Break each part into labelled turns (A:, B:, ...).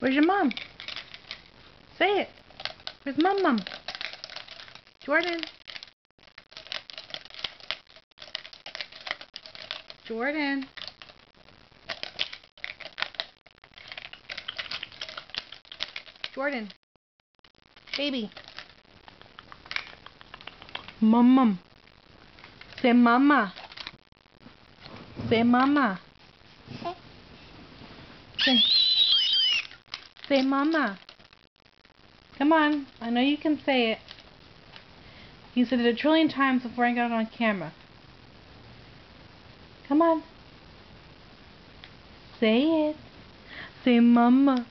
A: Where's your mom? Say it. Where's mom? Jordan. Jordan. Jordan. Baby. Mom. Say mama. Say mama. Say mama. Come on. I know you can say it. You said it a trillion times before I got it on camera. Come on. Say it. Say mama.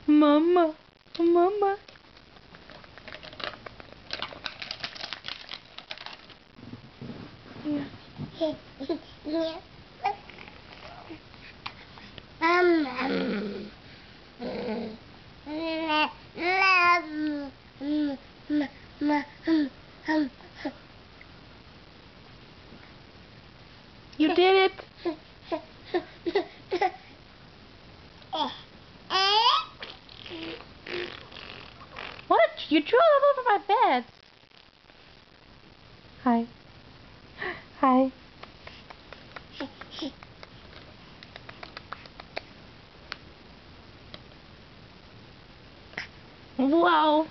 A: Mama. Mama. Yeah. You did it. What? You drew it all over my bed. Hi. Hi. Whoa.